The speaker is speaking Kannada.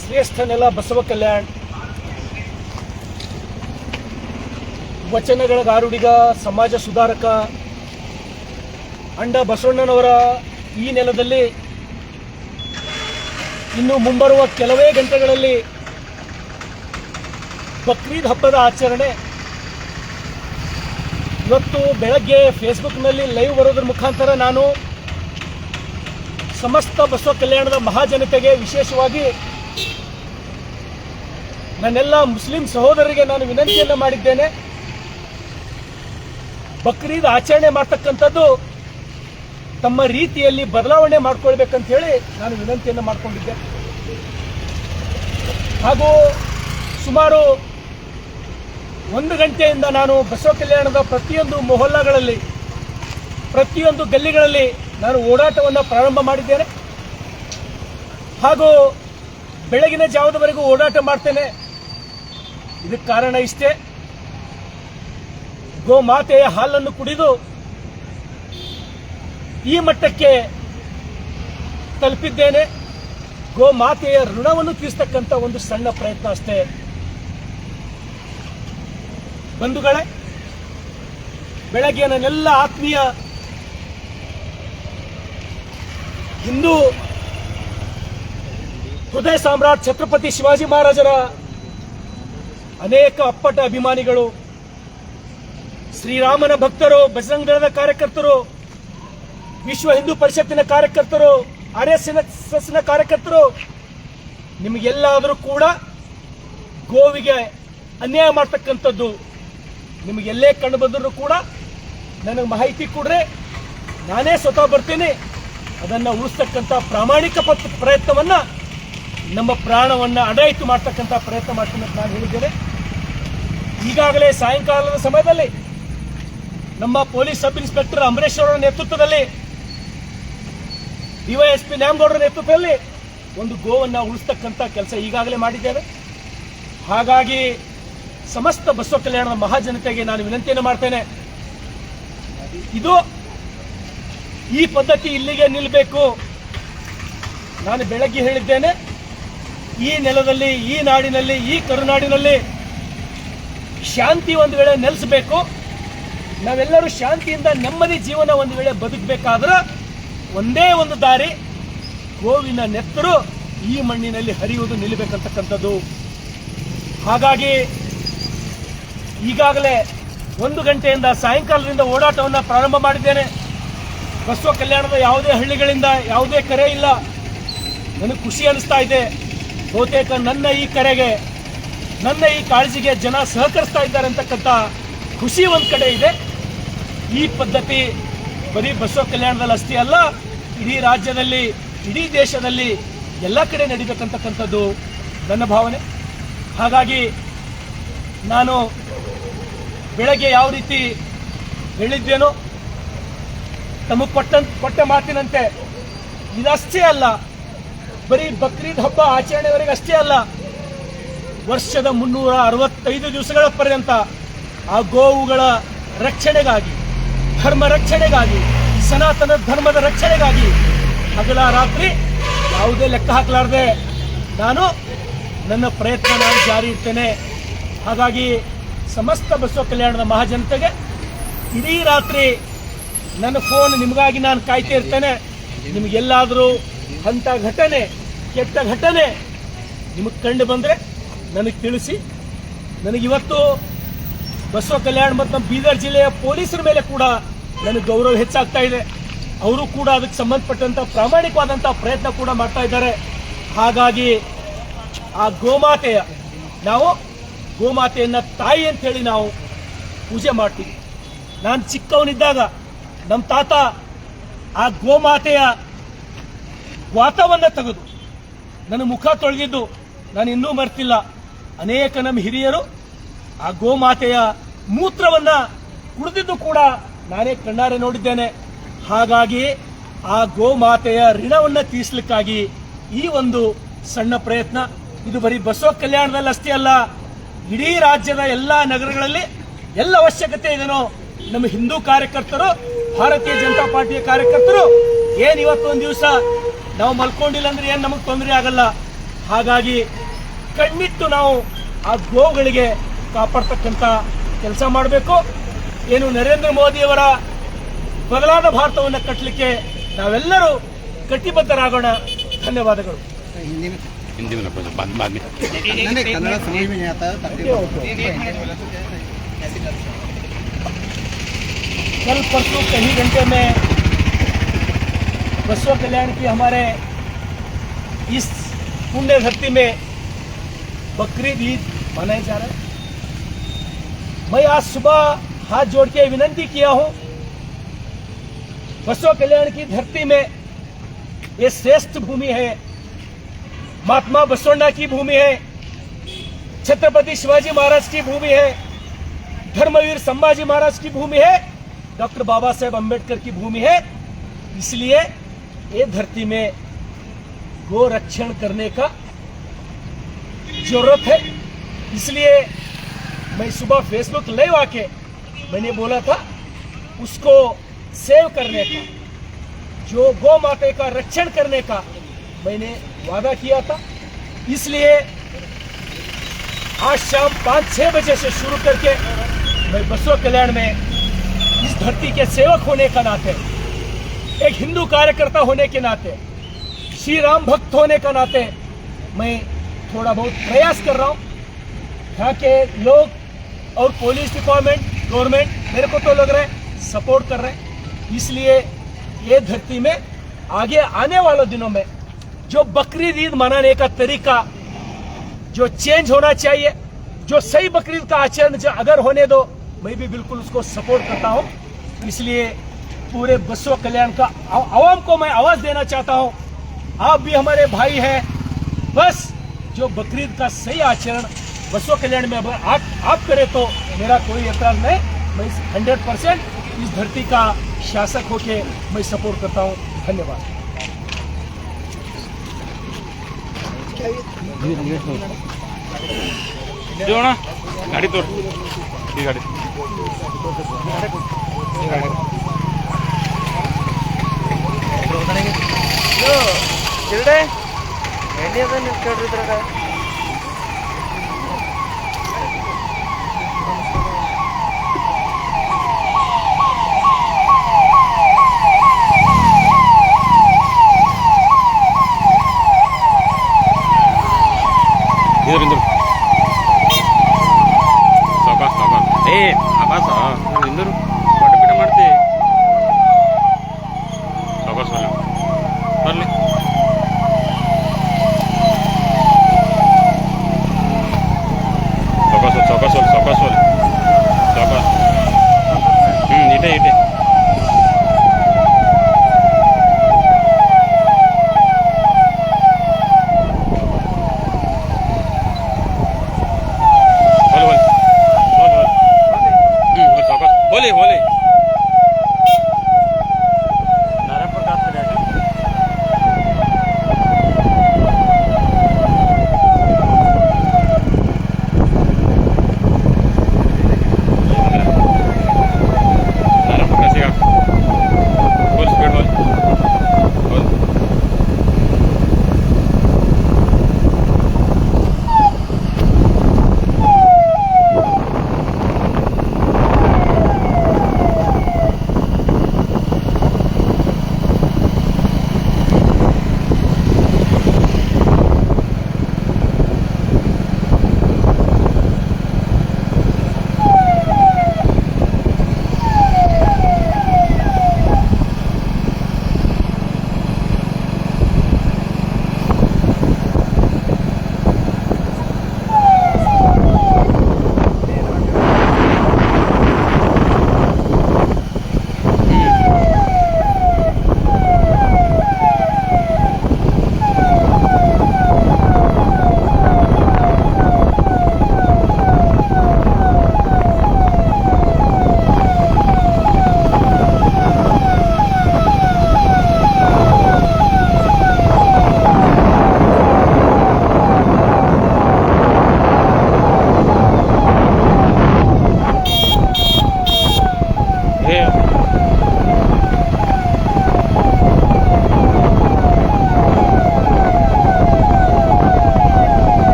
ಶ್ರೇಷ್ಠ ನೆಲ ಬಸವ ಕಲ್ಯಾಣ್, ವಚನಗಳ ಗಾರುಡಿಗ, ಸಮಾಜ ಸುಧಾರಕ ಅಂಡ ಬಸವಣ್ಣನವರ ಈ ನೆಲದಲ್ಲಿ ಇನ್ನು ಮುಂಬರುವ ಕೆಲವೇ ಗಂಟೆಗಳಲ್ಲಿ ಬಕ್ರೀದ್ ಹಬ್ಬದ ಆಚರಣೆ. ಇವತ್ತು ಬೆಳಗ್ಗೆ ಫೇಸ್ಬುಕ್ನಲ್ಲಿ ಲೈವ್ ಬರೋದ್ರ ಮುಖಾಂತರ ನಾನು ಸಮಸ್ತ ಬಸವ ಕಲ್ಯಾಣದ ಮಹಾಜನತೆಗೆ, ವಿಶೇಷವಾಗಿ ನನ್ನೆಲ್ಲ ಮುಸ್ಲಿಂ ಸಹೋದರರಿಗೆ ನಾನು ವಿನಂತಿಯನ್ನು ಮಾಡಿದ್ದೇನೆ. ಬಕ್ರೀದ್ ಆಚರಣೆ ಮಾಡ್ತಕ್ಕಂಥದ್ದು ತಮ್ಮ ರೀತಿಯಲ್ಲಿ ಬದಲಾವಣೆ ಮಾಡ್ಕೊಳ್ಬೇಕಂತ ಹೇಳಿ ನಾನು ವಿನಂತಿಯನ್ನು ಮಾಡಿಕೊಂಡಿದ್ದೆ. ಹಾಗೂ ಸುಮಾರು 1 ಗಂಟೆಯಿಂದ ನಾನು ಬಸವ ಕಲ್ಯಾಣದ ಪ್ರತಿಯೊಂದು ಮೊಹಲ್ಲಾಗಳಲ್ಲಿ, ಪ್ರತಿಯೊಂದು ಗಲ್ಲಿಗಳಲ್ಲಿ ನಾನು ಓಡಾಟವನ್ನು ಪ್ರಾರಂಭ ಮಾಡಿದ್ದೇನೆ. ಹಾಗೂ ಬೆಳಗಿನ ಜಾವದವರೆಗೂ ಓಡಾಟ ಮಾಡ್ತೇನೆ. ಇದಕ್ಕೆ ಕಾರಣ ಇಷ್ಟೇ, ಗೋಮಾತೆಯ ಹಾಲನ್ನು ಕುಡಿದು ಈ ಮಟ್ಟಕ್ಕೆ ತಲುಪಿದ್ದೇನೆ. ಗೋಮಾತೆಯ ಋಣವನ್ನು ತೀರಿಸತಕ್ಕಂಥ ಒಂದು ಸಣ್ಣ ಪ್ರಯತ್ನ ಅಷ್ಟೇ. ಬಂಧುಗಳೇ, ಬೆಳಗ್ಗೆ ನನ್ನೆಲ್ಲ ಆತ್ಮೀಯ ಹಿಂದೂ ಹೃದಯ ಸಾಮ್ರಾಟ್ ಛತ್ರಪತಿ ಶಿವಾಜಿ ಮಹಾರಾಜರ ಅನೇಕ ಅಪ್ಪಟ ಅಭಿಮಾನಿಗಳು, ಶ್ರೀರಾಮನ ಭಕ್ತರು, ಬಜರಂಗ ದಳದ ಕಾರ್ಯಕರ್ತರು, ವಿಶ್ವ ಹಿಂದೂ ಪರಿಷತ್ತಿನ ಕಾರ್ಯಕರ್ತರು, RSSನ ಕಾರ್ಯಕರ್ತರು, ನಿಮಗೆಲ್ಲಾದರೂ ಕೂಡ ಗೋವಿಗೆ ಅನ್ಯಾಯ ಮಾಡ್ತಕ್ಕಂಥದ್ದು ನಿಮಗೆಲ್ಲೇ ಕಂಡು ಬಂದರೂ ಕೂಡ ನನಗೆ ಮಾಹಿತಿ ಕೊಡ್ರೆ ನಾನೇ ಸ್ವತಃ ಬರ್ತೀನಿ. ಅದನ್ನು ಉಳಿಸ್ತಕ್ಕಂಥ ಪ್ರಾಮಾಣಿಕ ಪ್ರಯತ್ನವನ್ನು, ನಮ್ಮ ಪ್ರಾಣವನ್ನು ಅಡಾಯಿತು ಮಾಡ್ತಕ್ಕಂಥ ಪ್ರಯತ್ನ ಮಾಡ್ತೀನಿ ಅಂತ ನಾನು ಹೇಳಿದ್ದೇನೆ. ಈಗಾಗಲೇ ಸಾಯಂಕಾಲದ ಸಮಯದಲ್ಲಿ ನಮ್ಮ ಪೊಲೀಸ್ ಸಬ್ ಇನ್ಸ್ಪೆಕ್ಟರ್ ಅಂಬರೀಶ್ ಅವರ ನೇತೃತ್ವದಲ್ಲಿ, DYSP ನ್ಯಾಮಗೌಡರ ನೇತೃತ್ವದಲ್ಲಿ ಒಂದು ಗೋವನ್ನು ಉಳಿಸ್ತಕ್ಕಂಥ ಕೆಲಸ ಈಗಾಗಲೇ ಮಾಡಿದ್ದೇವೆ. ಹಾಗಾಗಿ ಸಮಸ್ತ ಬಸವ ಕಲ್ಯಾಣದ ಮಹಾಜನತೆಗೆ ನಾನು ವಿನಂತಿಯನ್ನು ಮಾಡ್ತೇನೆ, ಈ ಪದ್ಧತಿ ಇಲ್ಲಿಗೆ ನಿಲ್ಲಬೇಕು. ನಾನು ಬೆಳಗ್ಗೆ ಹೇಳಿದ್ದೇನೆ, ಈ ನೆಲದಲ್ಲಿ, ಈ ನಾಡಿನಲ್ಲಿ, ಈ ಕರುನಾಡಿನಲ್ಲಿ ಶಾಂತಿ ಒಂದು ವೇಳೆ ನೆಲೆಸಬೇಕು. ನಾವೆಲ್ಲರೂ ಶಾಂತಿಯಿಂದ ನೆಮ್ಮದಿ ಜೀವನ ಒಂದು ವೇಳೆ ಬದುಕಬೇಕಾದ್ರೆ ಒಂದೇ ಒಂದು ದಾರಿ, ಗೋವಿನ ನೆತ್ತರು ಈ ಮಣ್ಣಿನಲ್ಲಿ ಹರಿಯುವುದು ನಿಲ್ಲಬೇಕಂತಕ್ಕಂಥದ್ದು. ಹಾಗಾಗಿ ಈಗಾಗಲೇ 1 ಗಂಟೆಯಿಂದ ಸಾಯಂಕಾಲದಿಂದ ಓಡಾಟವನ್ನು ಪ್ರಾರಂಭ ಮಾಡಿದ್ದೇನೆ. ಬಸವ ಕಲ್ಯಾಣದ ಯಾವುದೇ ಹಳ್ಳಿಗಳಿಂದ ಯಾವುದೇ ಕರೆ ಇಲ್ಲ. ನನಗೆ ಖುಷಿ ಅನಿಸ್ತಾ ಇದೆ. ಬಹುತೇಕ ನನ್ನ ಈ ಕರೆಗೆ, ನನ್ನ ಈ ಕಾಳಜಿಗೆ ಜನ ಸಹಕರಿಸ್ತಾ ಇದ್ದಾರೆ ಅಂತಕ್ಕಂಥ ಖುಷಿ ಒಂದು ಕಡೆ ಇದೆ. ಈ ಪದ್ಧತಿ ಬರೀ ಬಸವ ಕಲ್ಯಾಣದಲ್ಲಿ ಅಷ್ಟೇ ಅಲ್ಲ, ಇಡೀ ರಾಜ್ಯದಲ್ಲಿ, ಇಡೀ ದೇಶದಲ್ಲಿ ಎಲ್ಲ ಕಡೆ ನಡೀಬೇಕಂತಕ್ಕಂಥದ್ದು ನನ್ನ ಭಾವನೆ. ಹಾಗಾಗಿ ನಾನು ಬೆಳಗ್ಗೆ ಯಾವ ರೀತಿ ಹೇಳಿದ್ದೇನೋ, ತಮಗೆ ಕೊಟ್ಟ ಮಾತಿನಂತೆ ಇದಷ್ಟೇ ಅಲ್ಲ, ಬರೀ ಬಕ್ರೀದ್ ಹಬ್ಬ ಆಚರಣೆವರೆಗೆ ಅಷ್ಟೇ ಅಲ್ಲ, ವರ್ಷದ 365 ದಿವಸಗಳ ಪರ್ಯಂತ ಆ ಗೋವುಗಳ ರಕ್ಷಣೆಗಾಗಿ, ಧರ್ಮ ರಕ್ಷಣೆಗಾಗಿ, ಸನಾತನ ಧರ್ಮದ ರಕ್ಷಣೆಗಾಗಿ ಹಗಲ ರಾತ್ರಿ ಯಾವುದೇ ಲೆಕ್ಕ ಹಾಕಲಾರದೆ ನಾನು ನನ್ನ ಪ್ರಯತ್ನ ಜಾರಿ ಇರ್ತೇನೆ. ಹಾಗಾಗಿ ಸಮಸ್ತ ಬಸವ ಕಲ್ಯಾಣದ ಮಹಾಜನತೆಗೆ ಇಡೀ ರಾತ್ರಿ ನನ್ನ ಫೋನ್ ನಿಮಗಾಗಿ ನಾನು ಕಾಯ್ತಾ ಇರ್ತೇನೆ. ನಿಮಗೆಲ್ಲಾದರೂ ಅಂಥ ಘಟನೆ, ಕೆಟ್ಟ ಘಟನೆ ನಿಮಗೆ ಕಂಡು ಬಂದರೆ ನನಗೆ ತಿಳಿಸಿ. ನನಗಿವತ್ತು ಬಸವ ಕಲ್ಯಾಣ ಮತ್ತು ನಮ್ಮ ಬೀದರ್ ಜಿಲ್ಲೆಯ ಪೊಲೀಸರ ಮೇಲೆ ಕೂಡ ನನಗೆ ಗೌರವ ಹೆಚ್ಚಾಗ್ತಾ ಇದೆ. ಅವರು ಕೂಡ ಅದಕ್ಕೆ ಸಂಬಂಧಪಟ್ಟಂಥ ಪ್ರಾಮಾಣಿಕವಾದಂಥ ಪ್ರಯತ್ನ ಕೂಡ ಮಾಡ್ತಾ ಇದ್ದಾರೆ. ಹಾಗಾಗಿ ಆ ನಾವು ಗೋಮಾತೆಯನ್ನು ತಾಯಿ ಅಂತ ಹೇಳಿ ನಾವು ಪೂಜೆ ಮಾಡ್ತೀವಿ. ನಾನು ಚಿಕ್ಕವನಿದ್ದಾಗ ನಮ್ಮ ತಾತ ಆ ಗೋಮಾತೆಯ ವಾತವನ್ನು ತೆಗೆದು ನನ್ನ ಮುಖ ತೊಳೆದಿದ್ದು ನಾನು ಇನ್ನೂ ಮರ್ತಿಲ್ಲ. ಅನೇಕ ನಮ್ಮ ಹಿರಿಯರು ಆ ಗೋಮಾತೆಯ ಮೂತ್ರವನ್ನು ಕುಡಿದಿದ್ದು ಕೂಡ ನಾನೇ ಕಣ್ಣಾರೆ ನೋಡಿದ್ದೇನೆ. ಹಾಗಾಗಿ ಆ ಗೋಮಾತೆಯ ಋಣವನ್ನು ತೀರಿಸಲಿಕ್ಕಾಗಿ ಈ ಒಂದು ಸಣ್ಣ ಪ್ರಯತ್ನ. ಇದು ಬರೀ ಬಸವ ಕಲ್ಯಾಣದಲ್ಲಿ ಅಷ್ಟೇ ಅಲ್ಲ, ಇಡೀ ರಾಜ್ಯದ ಎಲ್ಲ ನಗರಗಳಲ್ಲಿ ಎಲ್ಲ ಅವಶ್ಯಕತೆ ಇದೆನೋ ನಮ್ಮ ಹಿಂದೂ ಕಾರ್ಯಕರ್ತರು, ಭಾರತೀಯ ಜನತಾ ಪಾರ್ಟಿಯ ಕಾರ್ಯಕರ್ತರು ಏನ್ ಇವತ್ತೊಂದು ದಿವಸ ನಾವು ಮಲ್ಕೊಂಡಿಲ್ಲ ಅಂದ್ರೆ ಏನ್ ನಮಗೆ ತೊಂದರೆ ಆಗಲ್ಲ. ಹಾಗಾಗಿ ಕಣ್ಣಿಟ್ಟು ನಾವು ಆ ಗೋವುಗಳಿಗೆ ಕಾಪಾಡ್ತಕ್ಕಂಥ ಕೆಲಸ ಮಾಡಬೇಕು. ಏನು ನರೇಂದ್ರ ಮೋದಿಯವರ ಬದಲಾದ ಭಾರತವನ್ನು ಕಟ್ಟಲಿಕ್ಕೆ ನಾವೆಲ್ಲರೂ ಕಟಿಬದ್ಧರಾಗೋಣ. ಧನ್ಯವಾದಗಳು. कल परसों कई घंटे में बसवा कल्याण की हमारे इस पुण्य धरती में बकरीद ईद मनाया जा रहा है। मैं आज सुबह हाथ जोड़ के विनती किया हूं, बसवा कल्याण की धरती में ये श्रेष्ठ भूमि है, महात्मा बसवण्णा की भूमि है, छत्रपति शिवाजी महाराज की भूमि है, धर्मवीर संभाजी महाराज की भूमि है, डॉक्टर बाबा साहेब अम्बेडकर की भूमि है। इसलिए ये धरती में गो रक्षण करने का जरूरत है। इसलिए मैं सुबह फेसबुक लाइव आके मैंने बोला था उसको सेव करने का, जो गौ माता का रक्षण करने का मैंने वादा किया था। इसलिए आज शाम 5-6 बजे से शुरू करके मैं बसवा कल्याण में इस धरती के सेवक होने का नाते, एक हिंदू कार्यकर्ता होने के नाते, श्री राम भक्त होने का नाते मैं थोड़ा बहुत प्रयास कर रहा हूं। यहाँ के लोग और पुलिस डिपार्टमेंट, गवर्नमेंट मेरे को तो लग रहा है सपोर्ट कर रहे हैं। इसलिए ये धरती में आगे आने वाले दिनों में जो बकरीद ईद मनाने का तरीका जो चेंज होना चाहिए, जो सही बकरीद का आचरण अगर होने दो, मैं भी बिल्कुल उसको सपोर्ट करता हूं। इसलिए पूरे बसवा कल्याण का आवाम को मैं आवाज देना चाहता हूं, आप भी हमारे भाई हैं। बस जो बकरीद का सही आचरण बसवा कल्याण में अगर आप करें तो मेरा कोई एतराज नहीं। मैं 100% इस धरती का शासक होके मैं सपोर्ट करता हूं। धन्यवाद। गाड़ी तोड़ गाड़ी आकाश इंदर पट पिट मारते आकाश वाले